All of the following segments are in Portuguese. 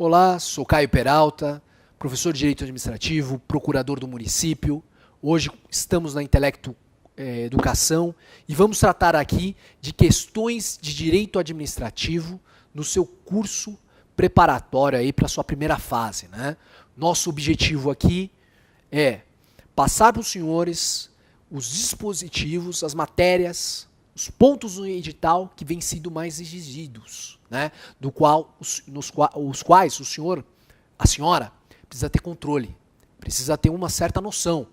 Olá, sou Caio Peralta, professor de Direito Administrativo, procurador do município. Hoje estamos na Intelecto Educação e vamos tratar aqui de questões de direito administrativo no seu curso preparatório aí para a sua primeira fase, né? Nosso objetivo aqui é passar para os senhores os dispositivos, as matérias, os pontos no edital que vêm sido mais exigidos, né? Os quais o senhor, a senhora, precisa ter controle, precisa ter uma certa noção,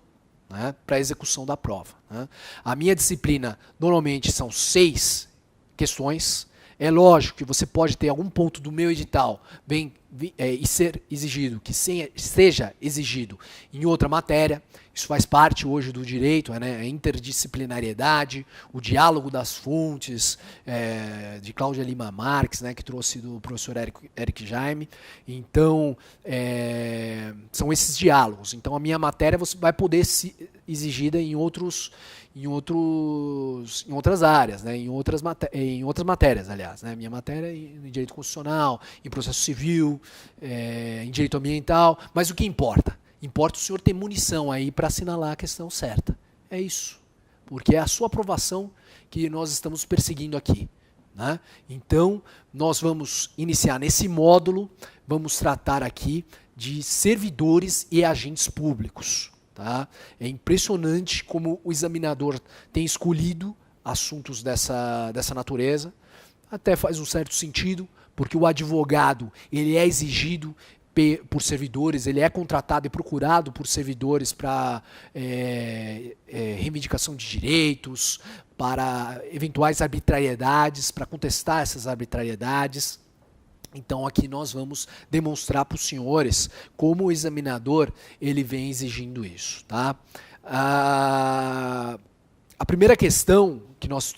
né, para a execução da prova, né? A minha disciplina normalmente são 6 questões. É lógico que você pode ter algum ponto do meu edital e ser exigido, que seja exigido em outra matéria. Isso faz parte hoje do direito, né? A interdisciplinariedade, o diálogo das fontes, de Cláudia Lima Marques, né, que trouxe do professor Eric Jaime. Então, são esses diálogos. Então, a minha matéria você vai poder ser exigida em outras áreas, né? em outras matérias, aliás, né? Minha matéria é em direito constitucional, em processo civil, em direito ambiental, mas o que importa? Importa o senhor ter munição aí para assinalar a questão certa. É isso, porque é a sua aprovação que nós estamos perseguindo aqui, né? Então, nós vamos iniciar nesse módulo, vamos tratar aqui de servidores e agentes públicos. Tá? É impressionante como o examinador tem escolhido assuntos dessa natureza. Até faz um certo sentido, porque o advogado ele é exigido por servidores, ele é contratado e procurado por servidores para reivindicação de direitos, para eventuais arbitrariedades, para contestar essas arbitrariedades. Então aqui nós vamos demonstrar para os senhores como o examinador ele vem exigindo isso, tá? A primeira questão que nós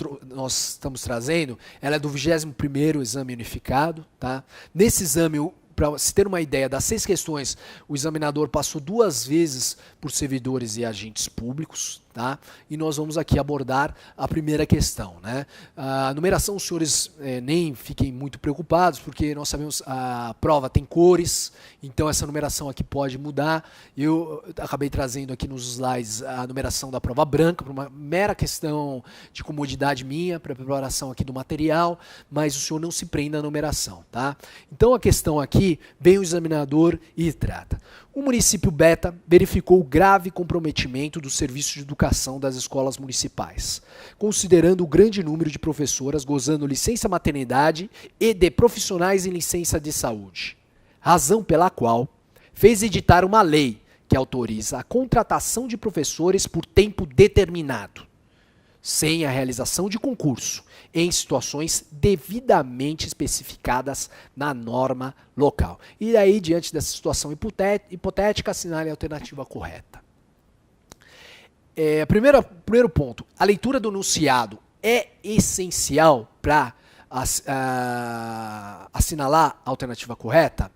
estamos trazendo, ela é do 21º Exame Unificado, tá? Nesse exame, para se ter uma ideia, das 6 questões, o examinador passou 2 vezes por servidores e agentes públicos, tá? E nós vamos aqui abordar a primeira questão, né? A numeração, os senhores nem fiquem muito preocupados, porque nós sabemos a prova tem cores, então essa numeração aqui pode mudar. Eu acabei trazendo aqui nos slides a numeração da prova branca, por uma mera questão de comodidade minha, para a preparação aqui do material, mas o senhor não se prenda à numeração, tá? Então a questão aqui, vem o examinador e trata. O município Beta verificou o grave comprometimento do serviço de educação das escolas municipais, considerando o grande número de professoras gozando licença maternidade e de profissionais em licença de saúde, razão pela qual fez editar uma lei que autoriza a contratação de professores por tempo determinado, sem a realização de concurso, em situações devidamente especificadas na norma local. E aí, diante dessa situação hipotética, assinale a alternativa correta. Primeiro ponto, a leitura do enunciado é essencial para assinalar a alternativa correta?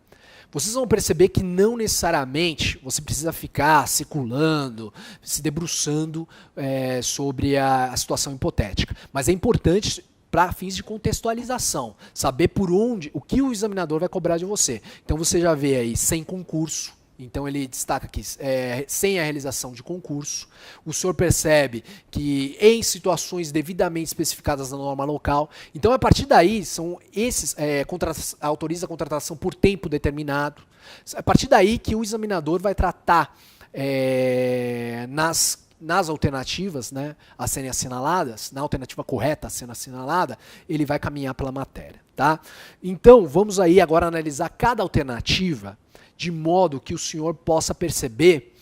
Vocês vão perceber que não necessariamente você precisa ficar circulando, se debruçando sobre a situação hipotética. Mas é importante para fins de contextualização, saber por onde, o que o examinador vai cobrar de você. Então você já vê aí sem concurso. Então ele destaca aqui, sem a realização de concurso. O senhor percebe que em situações devidamente especificadas na norma local. Então a partir daí, são esses, autoriza a contratação por tempo determinado. A partir daí que o examinador vai tratar nas alternativas, né, a serem assinaladas, na alternativa correta a sendo assinalada, ele vai caminhar pela matéria, tá? Então vamos aí agora analisar cada alternativa, de modo que o senhor possa perceber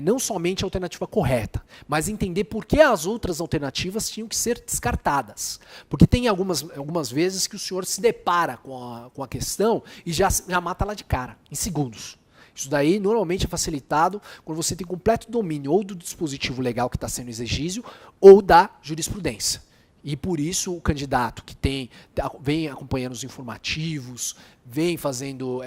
não somente a alternativa correta, mas entender por que as outras alternativas tinham que ser descartadas. Porque tem algumas vezes que o senhor se depara com a questão e já mata lá de cara, em segundos. Isso daí normalmente é facilitado quando você tem completo domínio ou do dispositivo legal que está sendo exigido ou da jurisprudência. E por isso o candidato que vem acompanhando os informativos, vem fazendo,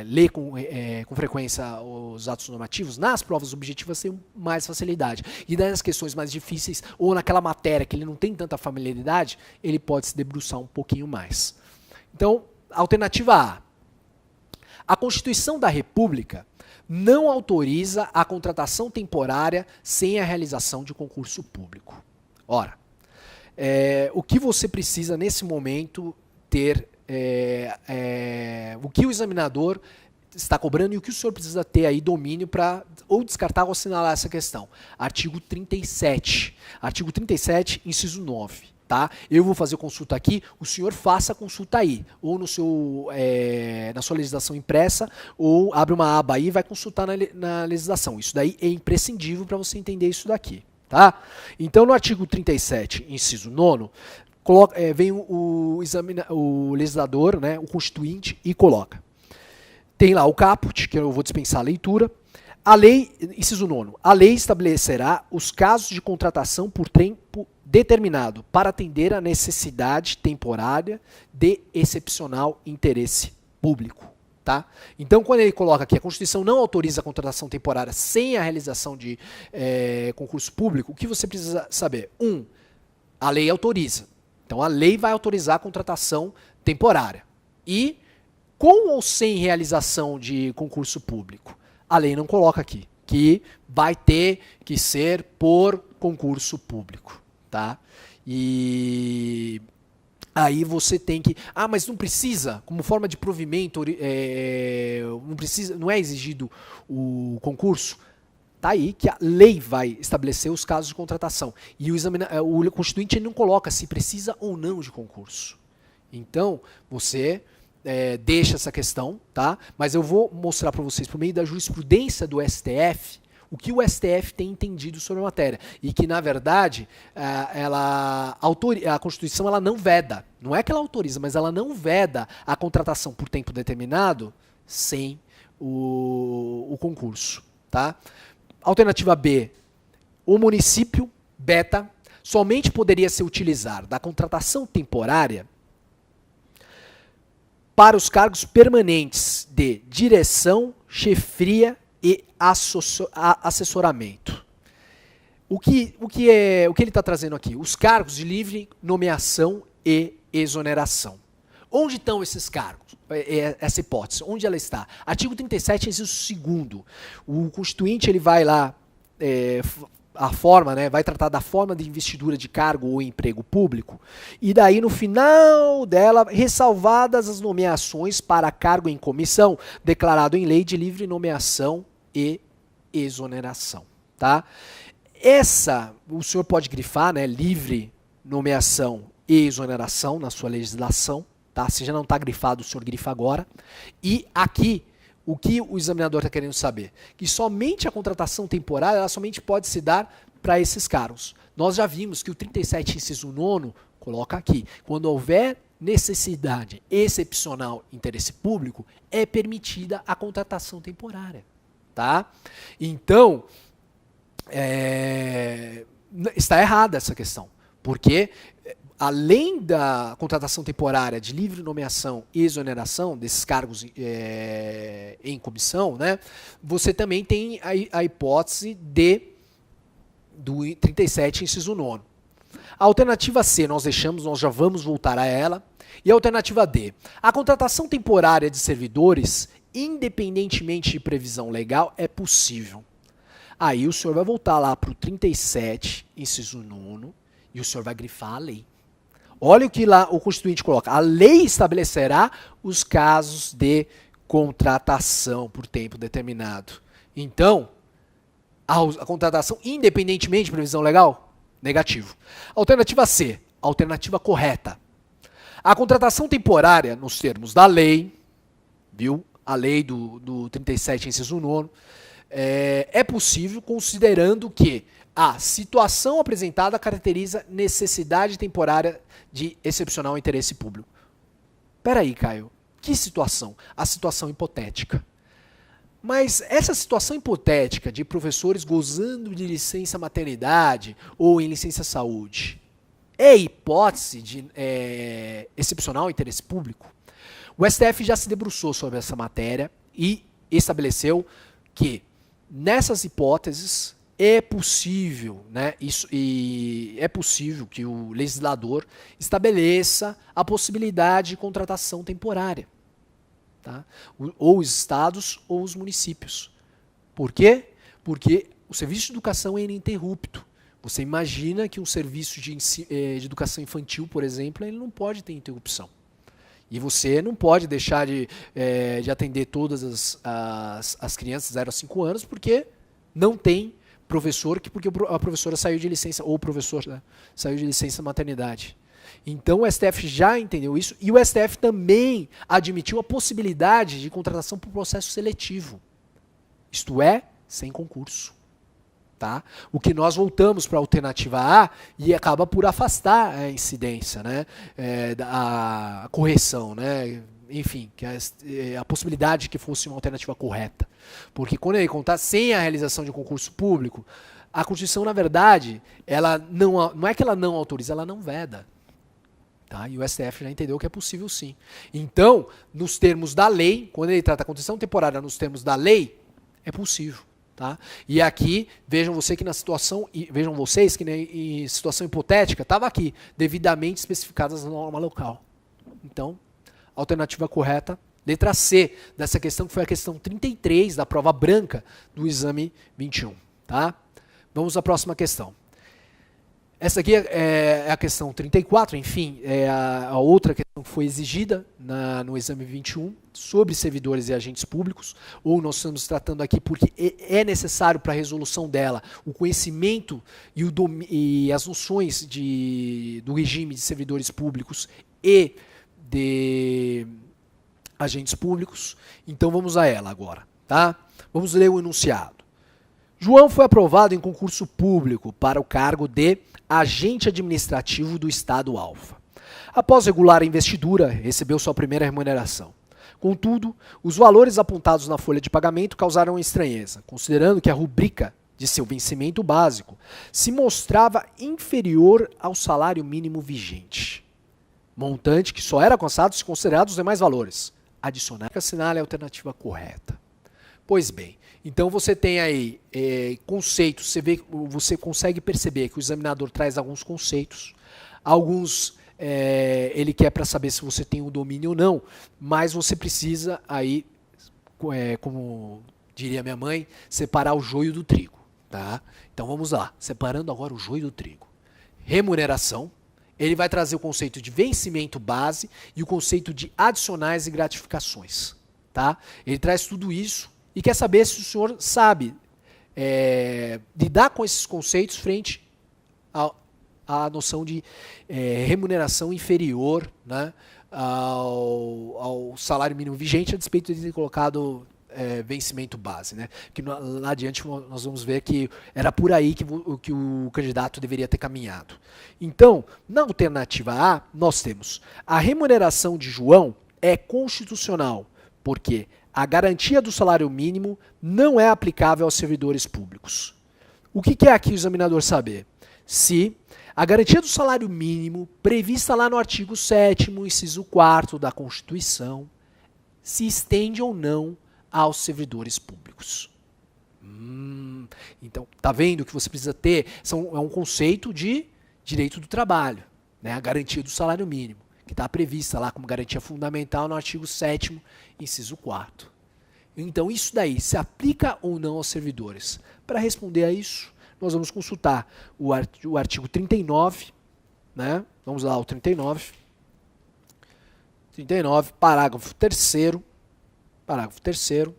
lê com frequência os atos normativos, nas provas objetivas tem mais facilidade. E nas questões mais difíceis, ou naquela matéria que ele não tem tanta familiaridade, ele pode se debruçar um pouquinho mais. Então, alternativa A. A Constituição da República não autoriza a contratação temporária sem a realização de concurso público. Ora, o que você precisa nesse momento ter, o que o examinador está cobrando e o que o senhor precisa ter aí domínio para ou descartar ou assinalar essa questão. Artigo 37. Artigo 37, inciso 9. Tá? Eu vou fazer consulta aqui, o senhor faça a consulta aí, ou no seu, na sua legislação impressa, ou abre uma aba aí e vai consultar na legislação. Isso daí é imprescindível para você entender isso daqui. Tá? Então, no artigo 37, inciso 9, vem o legislador, né, o constituinte, e coloca. Tem lá o caput, que eu vou dispensar a leitura. A lei, inciso 9, a lei estabelecerá os casos de contratação por tempo determinado para atender a necessidade temporária de excepcional interesse público. Tá? Então, quando ele coloca aqui, a Constituição não autoriza a contratação temporária sem a realização de concurso público, o que você precisa saber? A lei autoriza. Então, a lei vai autorizar a contratação temporária. E, com ou sem realização de concurso público? A lei não coloca aqui, que vai ter que ser por concurso público. Tá? E aí você tem que... mas não precisa, como forma de provimento, não é exigido o concurso? Tá aí que a lei vai estabelecer os casos de contratação. E o constituinte não coloca se precisa ou não de concurso. Então, você deixa essa questão, tá? Mas eu vou mostrar para vocês, por meio da jurisprudência do STF, o que o STF tem entendido sobre a matéria. E que, na verdade, a Constituição ela não veda. Não é que ela autoriza, mas ela não veda a contratação por tempo determinado sem o concurso. Tá? Alternativa B. O município, beta, somente poderia se utilizar da contratação temporária para os cargos permanentes de direção, chefia e assessoramento. O que ele está trazendo aqui? Os cargos de livre nomeação e exoneração. Onde estão esses cargos? Essa hipótese, onde ela está? Artigo 37, inciso 2º. O constituinte ele vai lá, a forma, né, vai tratar da forma de investidura de cargo ou emprego público, e daí no final dela, ressalvadas as nomeações para cargo em comissão, declarado em lei de livre nomeação e exoneração. Tá? Essa, o senhor pode grifar, né, livre nomeação e exoneração na sua legislação. Tá? Se já não está grifado, o senhor grifa agora. E aqui, o que o examinador está querendo saber? Que somente a contratação temporária ela somente pode se dar para esses cargos. Nós já vimos que o 37, inciso 9, coloca aqui. Quando houver necessidade excepcional interesse público, é permitida a contratação temporária. Tá? Então, está errada essa questão. Porque além da contratação temporária de livre nomeação e exoneração desses cargos em comissão, né, você também tem a hipótese do 37, inciso 9. A alternativa C nós já vamos voltar a ela. E a alternativa D, a contratação temporária de servidores, independentemente de previsão legal, é possível. Aí o senhor vai voltar lá para o 37, inciso 9, e o senhor vai grifar a lei. Olha o que lá o constituinte coloca. A lei estabelecerá os casos de contratação por tempo determinado. Então, a contratação independentemente de previsão legal? Negativo. Alternativa C, alternativa correta. A contratação temporária, nos termos da lei, viu? A lei do 37, inciso 9, é possível considerando que a situação apresentada caracteriza necessidade temporária de excepcional interesse público. Peraí, Caio, que situação? A situação hipotética. Mas essa situação hipotética de professores gozando de licença maternidade ou em licença saúde é hipótese de excepcional interesse público? O STF já se debruçou sobre essa matéria e estabeleceu que nessas hipóteses é possível, né, é possível que o legislador estabeleça a possibilidade de contratação temporária. tá? Ou os estados ou os municípios. Por quê? Porque o serviço de educação é ininterrupto. Você imagina que um serviço de educação infantil, por exemplo, ele não pode ter interrupção. E você não pode deixar de atender todas as crianças 0 a 5 anos porque não tem professor, porque a professora saiu de licença, ou o professor, né, saiu de licença maternidade. Então o STF já entendeu isso e o STF também admitiu a possibilidade de contratação por processo seletivo. Isto é, sem concurso. Tá? O que nós voltamos para a alternativa A e acaba por afastar a incidência, né? A correção, né? Enfim, que a possibilidade de que fosse uma alternativa correta. Porque quando ele contar sem a realização de um concurso público, a Constituição, na verdade, ela não é que ela não autoriza, ela não veda. Tá? E o STF já entendeu que é possível sim. Então, nos termos da lei, quando ele trata a condição temporária nos termos da lei, é possível. Tá? E aqui, vejam vocês que em situação hipotética, estava aqui, devidamente especificadas na norma local. Então, alternativa correta, letra C, dessa questão que foi a questão 33 da prova branca do exame 21. Tá? Vamos à próxima questão. Essa aqui é a questão 34, enfim, é a outra questão que foi exigida no exame 21 sobre servidores e agentes públicos, ou nós estamos tratando aqui porque é necessário para a resolução dela o conhecimento e as noções do regime de servidores públicos e de agentes públicos. Então vamos a ela agora. Tá? Vamos ler o enunciado. João foi aprovado em concurso público para o cargo de agente administrativo do Estado Alfa. Após regular a investidura, recebeu sua primeira remuneração. Contudo, os valores apontados na folha de pagamento causaram estranheza, considerando que a rubrica de seu vencimento básico se mostrava inferior ao salário mínimo vigente. Montante que só era alcançado se considerados os demais valores. Adicionar que assinale a alternativa correta. Pois bem, então você tem aí conceitos, você consegue perceber que o examinador traz alguns conceitos, alguns ele quer para saber se você tem o domínio ou não, mas você precisa aí, como diria minha mãe, separar o joio do trigo. Tá? Então vamos lá, separando agora o joio do trigo. Remuneração, ele vai trazer o conceito de vencimento base e o conceito de adicionais e gratificações. Tá? Ele traz tudo isso e quer saber se o senhor sabe lidar com esses conceitos frente à noção de remuneração inferior, né, ao salário mínimo vigente, a despeito de ter colocado vencimento base. Né? Que lá adiante nós vamos ver que era por aí que o candidato deveria ter caminhado. Então, na alternativa A, nós temos a remuneração de João é constitucional, porque a garantia do salário mínimo não é aplicável aos servidores públicos. O que quer aqui o examinador saber? Se a garantia do salário mínimo, prevista lá no artigo 7º, inciso 4º da Constituição, se estende ou não aos servidores públicos. Então, tá vendo que você precisa ter? É um conceito de direito do trabalho, né? A garantia do salário mínimo, que está prevista lá como garantia fundamental no artigo 7º, inciso 4º. Então, isso daí se aplica ou não aos servidores? Para responder a isso, nós vamos consultar o artigo 39, né? Vamos lá, o 39. 39, parágrafo 3º. Parágrafo 3º.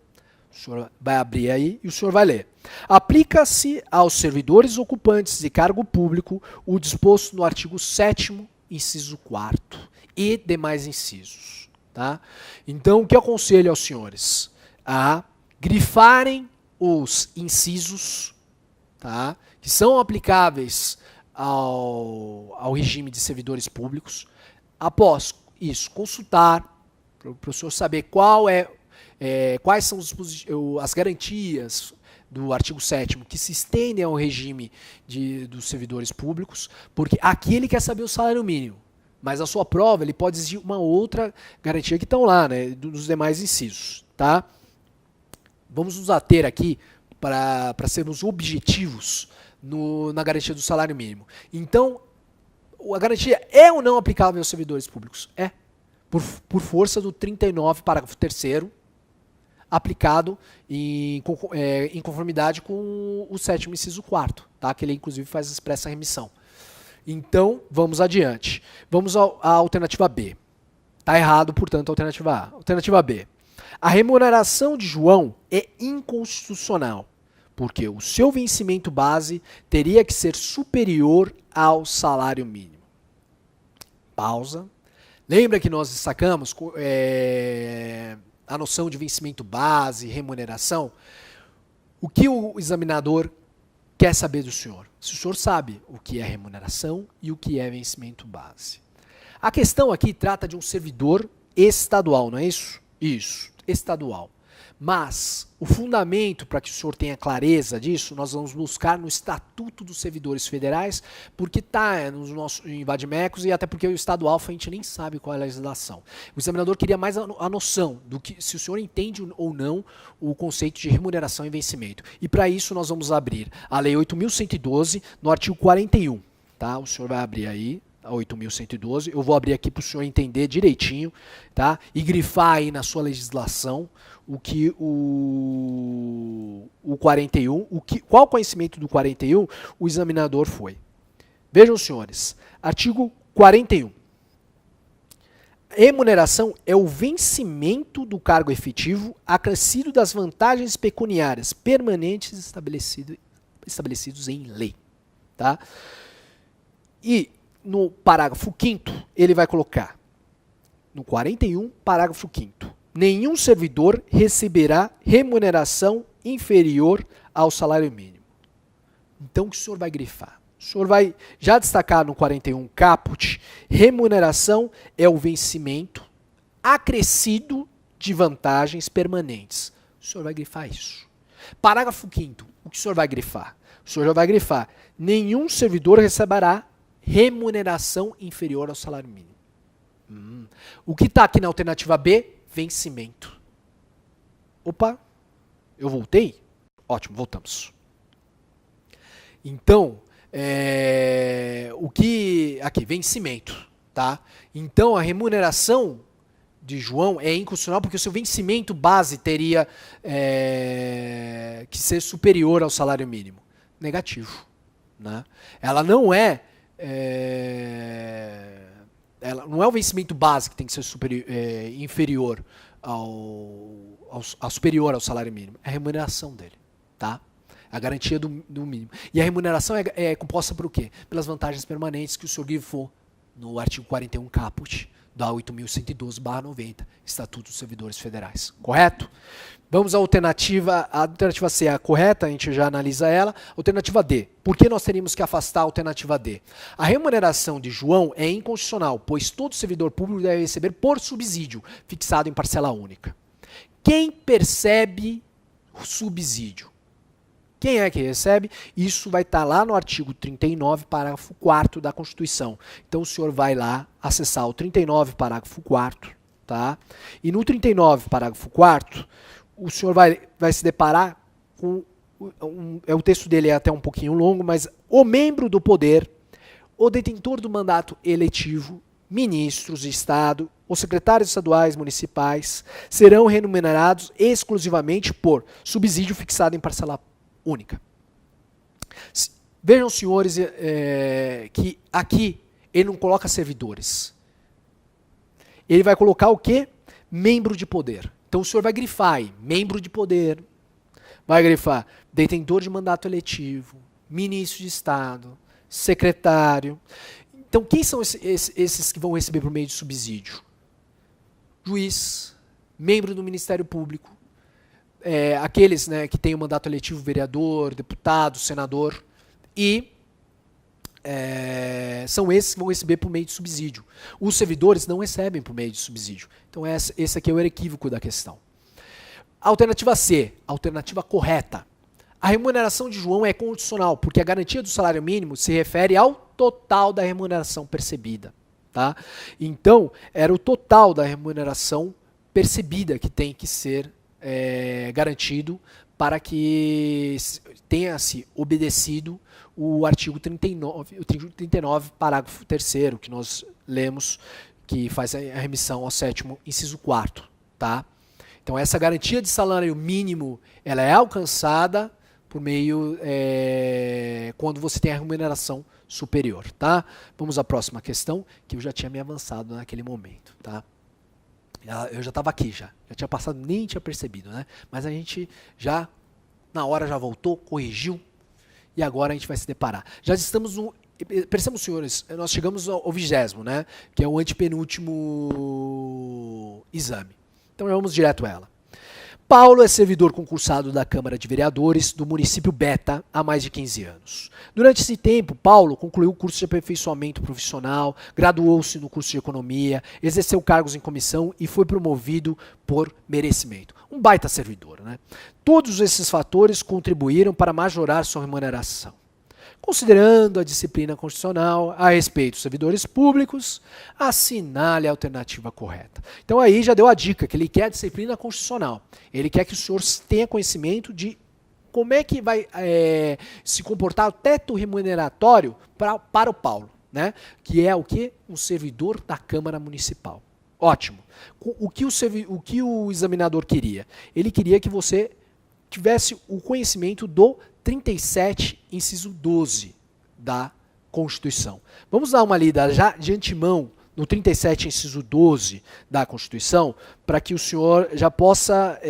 O senhor vai abrir aí e o senhor vai ler. Aplica-se aos servidores ocupantes de cargo público o disposto no artigo 7º, inciso 4º e demais incisos. Tá? Então, o que eu aconselho aos senhores? A grifarem os incisos, tá? Que são aplicáveis ao regime de servidores públicos. Após isso, consultar para o senhor saber quais são as garantias do artigo 7º que se estendem ao regime dos servidores públicos, porque aqui ele quer saber o salário mínimo, mas a sua prova ele pode exigir uma outra garantia que estão lá, né, dos demais incisos. Tá? Vamos nos ater aqui para sermos objetivos na garantia do salário mínimo. Então, a garantia é ou não aplicável aos servidores públicos? É. por força do 39, parágrafo 3º, aplicado em conformidade com o 7º inciso 4º, tá? Que ele inclusive faz expressa remissão. Então, vamos adiante. Vamos à alternativa B. Está errado, portanto, a alternativa A. Alternativa B. A remuneração de João é inconstitucional, porque o seu vencimento base teria que ser superior ao salário mínimo. Pausa. Lembra que nós destacamos a noção de vencimento base, remuneração? O que o examinador quer saber do senhor? Se o senhor sabe o que é remuneração e o que é vencimento base. A questão aqui trata de um servidor estadual, não é isso? Isso, estadual. Mas o fundamento para que o senhor tenha clareza disso, nós vamos buscar no Estatuto dos Servidores Federais, porque está em Vademecum e até porque o estadual a gente nem sabe qual é a legislação. O examinador queria mais a noção do que se o senhor entende ou não o conceito de remuneração e vencimento. E para isso nós vamos abrir a Lei 8.112 no artigo 41. Tá? O senhor vai abrir aí a 8.112, eu vou abrir aqui para o senhor entender direitinho, tá? E grifar aí na sua legislação o que o 41, qual conhecimento do 41 o examinador foi. Vejam, senhores, artigo 41. Remuneração é o vencimento do cargo efetivo acrescido das vantagens pecuniárias permanentes estabelecidos em lei, tá? E no parágrafo 5º, ele vai colocar, no 41, parágrafo 5º, nenhum servidor receberá remuneração inferior ao salário mínimo. Então, o que o senhor vai grifar? O senhor vai já destacar no 41 caput, remuneração é o vencimento acrescido de vantagens permanentes. O senhor vai grifar isso. Parágrafo 5º, o que o senhor vai grifar? O senhor já vai grifar, nenhum servidor receberá remuneração inferior ao salário mínimo. O que está aqui na alternativa B? Vencimento. Opa, eu voltei? Ótimo, voltamos. Então, aqui, vencimento, tá? Então, a remuneração de João é inconstitucional porque o seu vencimento base teria que ser superior ao salário mínimo. Negativo, né? Ela não é o vencimento base que tem que ser inferior superior ao salário mínimo, é a remuneração dele, tá? A garantia do mínimo. E a remuneração é composta por o quê? Pelas vantagens permanentes que o senhor grifou no artigo 41 caput da 8.112/90, Estatuto dos Servidores Federais. Correto? Vamos à alternativa. A alternativa C é a correta, a gente já analisa ela. Alternativa D. Por que nós teríamos que afastar a alternativa D? A remuneração de João é inconstitucional, pois todo servidor público deve receber por subsídio, fixado em parcela única. Quem percebe o subsídio? Quem é que recebe? Isso vai estar lá no artigo 39, parágrafo 4º da Constituição. Então o senhor vai lá acessar o 39, parágrafo 4º, tá? E no 39, parágrafo 4º, o senhor vai se deparar com o texto dele é até um pouquinho longo, mas o membro do poder, o detentor do mandato eletivo, ministros de Estado, os secretários estaduais municipais serão remunerados exclusivamente por subsídio fixado em parcela única. Vejam, senhores, que aqui ele não coloca servidores. Ele vai colocar o quê? Membro de poder. Então o senhor vai grifar aí, membro de poder, vai grifar detentor de mandato eletivo, ministro de Estado, secretário. Então quem são esses que vão receber por meio de subsídio? Juiz, membro do Ministério Público, aqueles, né, que têm o mandato eletivo, vereador, deputado, senador, e são esses que vão receber por meio de subsídio. Os servidores não recebem por meio de subsídio. Então esse aqui é o equívoco da questão. Alternativa C, alternativa correta. A remuneração de João é condicional, porque a garantia do salário mínimo se refere ao total da remuneração percebida. Tá? Então, era o total da remuneração percebida que tem que ser garantido para que tenha-se obedecido o artigo 39, parágrafo 3º, que nós lemos, que faz a remissão ao sétimo, inciso 4º, tá? Então essa garantia de salário mínimo, ela é alcançada por meio, quando você tem a remuneração superior, tá? Vamos à próxima questão, que eu já tinha me avançado naquele momento, tá? Eu já estava aqui já tinha passado, nem tinha percebido, né? Mas a gente já, na hora, já voltou, corrigiu, e agora a gente vai se deparar. Já estamos no... Percebam, senhores, nós chegamos ao 20º, né? Que é o antepenúltimo exame. Então vamos direto a ela. Paulo é servidor concursado da Câmara de Vereadores do município Beta há mais de 15 anos. Durante esse tempo, Paulo concluiu o curso de aperfeiçoamento profissional, graduou-se no curso de economia, exerceu cargos em comissão e foi promovido por merecimento. Um baita servidor, né? Todos esses fatores contribuíram para majorar sua remuneração. Considerando a disciplina constitucional a respeito dos servidores públicos, assinale a alternativa correta. Então aí já deu a dica, que ele quer a disciplina constitucional. Ele quer que o senhor tenha conhecimento de como é que vai se comportar o teto remuneratório para o Paulo, né? Que é o quê? Um servidor da Câmara Municipal. Ótimo. O que o examinador queria? Ele queria que você tivesse o conhecimento do 37, inciso 12 da Constituição. Vamos dar uma lida já de antemão no 37, inciso 12 da Constituição, para que o senhor já possa,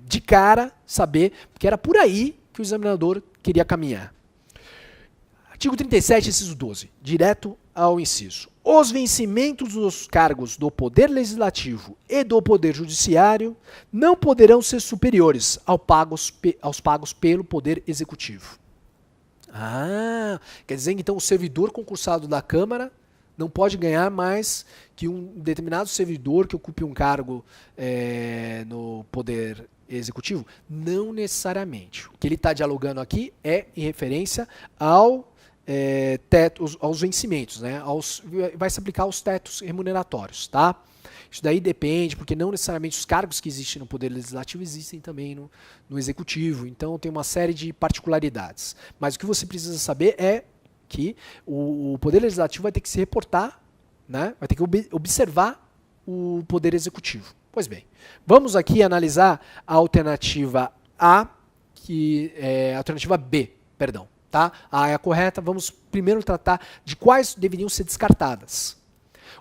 de cara, saber, porque era por aí que o examinador queria caminhar. Artigo 37, inciso 12, direto ao inciso. Os vencimentos dos cargos do Poder Legislativo e do Poder Judiciário não poderão ser superiores aos pagos pelo Poder Executivo. Quer dizer que então o servidor concursado da Câmara não pode ganhar mais que um determinado servidor que ocupe um cargo no Poder Executivo? Não necessariamente. O que ele está dialogando aqui é em referência aos vencimentos, né? Vai se aplicar aos tetos remuneratórios, tá? Isso daí depende, porque não necessariamente os cargos que existem no Poder Legislativo existem também no Executivo, então tem uma série de particularidades. Mas o que você precisa saber é que o Poder Legislativo vai ter que se reportar, né? Vai ter que observar o Poder Executivo. Pois bem, vamos aqui analisar a alternativa A, a alternativa B, perdão. Tá? A é a correta. Vamos primeiro tratar de quais deveriam ser descartadas.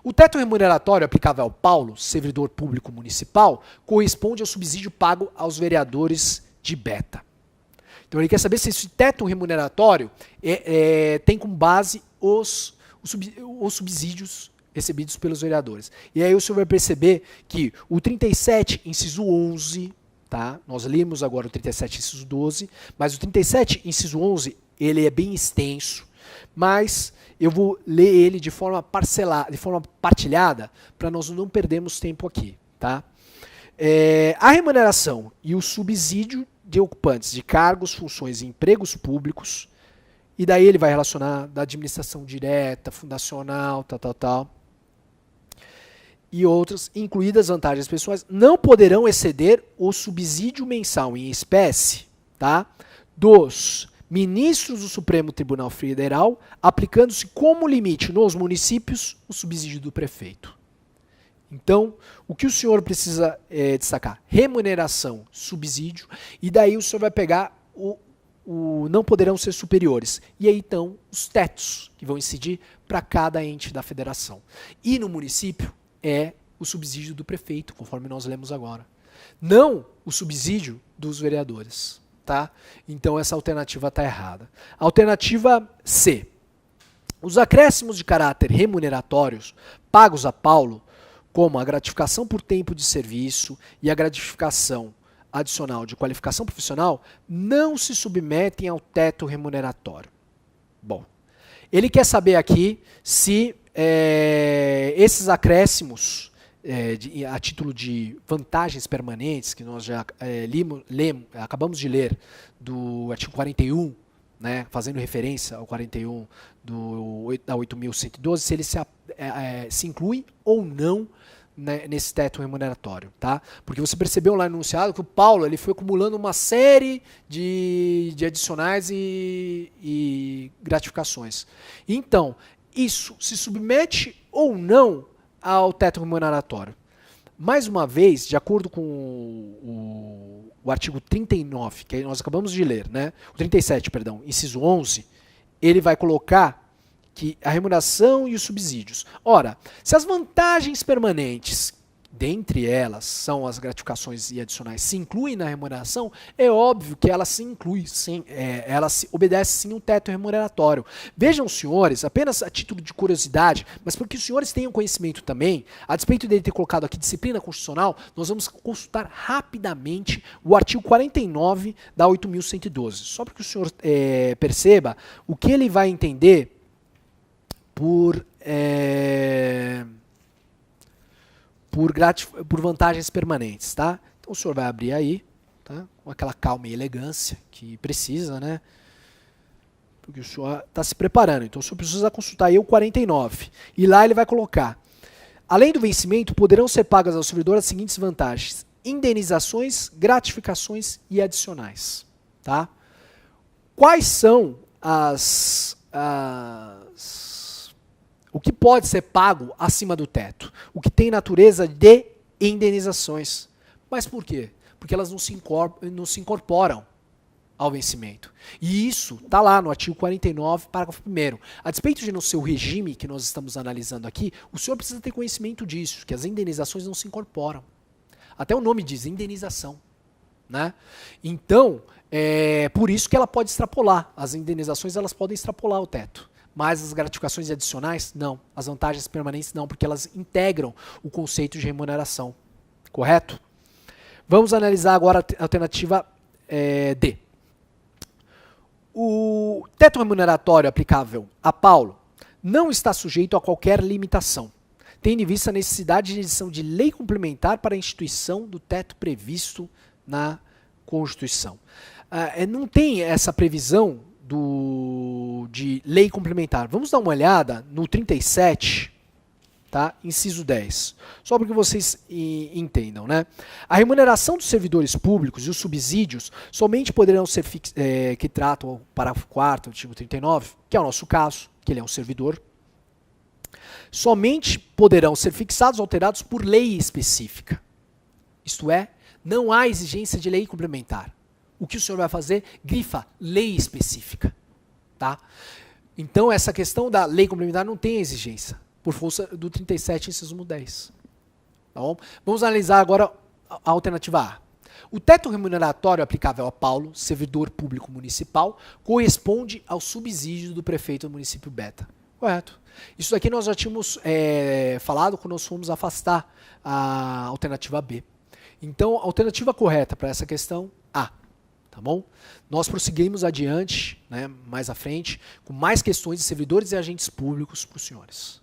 O teto remuneratório aplicável ao Paulo, servidor público municipal, corresponde ao subsídio pago aos vereadores de Beta. Então ele quer saber se esse teto remuneratório tem como base os subsídios recebidos pelos vereadores. E aí o senhor vai perceber que o 37, inciso 11, tá? Nós lemos agora o 37, inciso 12, mas o 37, inciso 11, ele é bem extenso, mas eu vou ler ele de forma partilhada, para nós não perdermos tempo aqui, tá? A remuneração e o subsídio de ocupantes de cargos, funções e empregos públicos, e daí ele vai relacionar da administração direta, fundacional, e outras, incluídas vantagens pessoais, não poderão exceder o subsídio mensal em espécie, tá? Dos ministros do Supremo Tribunal Federal, aplicando-se como limite nos municípios o subsídio do prefeito. Então, o que o senhor precisa destacar? Remuneração, subsídio, e daí o senhor vai pegar o não poderão ser superiores. E aí, então, os tetos que vão incidir para cada ente da federação. E no município é o subsídio do prefeito, conforme nós lemos agora. Não o subsídio dos vereadores. Tá? Então essa alternativa está errada. Alternativa C. Os acréscimos de caráter remuneratórios pagos a Paulo, como a gratificação por tempo de serviço e a gratificação adicional de qualificação profissional, não se submetem ao teto remuneratório. Bom, ele quer saber aqui se esses acréscimos a título de vantagens permanentes, que nós já acabamos de ler do artigo 41, né, fazendo referência ao 41 da 8.112, se ele se inclui ou não, né, nesse teto remuneratório. Tá? Porque você percebeu lá no enunciado que o Paulo ele foi acumulando uma série de adicionais e gratificações. Então, isso se submete ou não ao teto remuneratório. Mais uma vez, de acordo com o artigo 39, que nós acabamos de ler, né? O 37, perdão, inciso 11, ele vai colocar que a remuneração e os subsídios. Ora, se as vantagens permanentes, dentre elas são as gratificações e adicionais, se incluem na remuneração, é óbvio que ela se inclui, sim, ela se obedece sim um teto remuneratório. Vejam, senhores, apenas a título de curiosidade, mas porque os senhores tenham conhecimento também, a despeito dele ter colocado aqui disciplina constitucional, nós vamos consultar rapidamente o artigo 49 da 8.112, só para que o senhor perceba o que ele vai entender por vantagens permanentes, tá? Então o senhor vai abrir aí, tá? Com aquela calma e elegância que precisa, né? Porque o senhor está se preparando. Então o senhor precisa consultar aí o 49. E lá ele vai colocar: além do vencimento, poderão ser pagas ao servidor as seguintes vantagens: indenizações, gratificações e adicionais, tá? Quais são o que pode ser pago acima do teto? O que tem natureza de indenizações. Mas por quê? Porque elas não se incorporam ao vencimento. E isso está lá no artigo 49, parágrafo 1º. A despeito de não ser o regime que nós estamos analisando aqui, o senhor precisa ter conhecimento disso, que as indenizações não se incorporam. Até o nome diz indenização, né? Então, por isso que ela pode extrapolar. As indenizações elas podem extrapolar o teto. Mas as gratificações adicionais, não. As vantagens permanentes, não, porque elas integram o conceito de remuneração. Correto? Vamos analisar agora a alternativa D. O teto remuneratório aplicável a Paulo não está sujeito a qualquer limitação, tendo em vista a necessidade de edição de lei complementar para a instituição do teto previsto na Constituição. Não tem essa previsão de lei complementar. Vamos dar uma olhada no 37, tá? Inciso 10. Só para que vocês entendam, né? A remuneração dos servidores públicos e os subsídios somente poderão ser que tratam o parágrafo 4º, artigo 39, que é o nosso caso, que ele é um servidor, somente poderão ser fixados ou alterados por lei específica. Isto é, não há exigência de lei complementar. O que o senhor vai fazer? Grifa lei específica, tá? Então, essa questão da lei complementar não tem exigência, por força do 37, inciso 10. Tá bom? Vamos analisar agora a alternativa A. O teto remuneratório aplicável a Paulo, servidor público municipal, corresponde ao subsídio do prefeito do município Beta. Correto. Isso daqui nós já tínhamos falado quando nós fomos afastar a alternativa B. Então, a alternativa correta para essa questão, A. Tá bom? Nós prosseguimos adiante, né, mais à frente, com mais questões de servidores e agentes públicos para os senhores.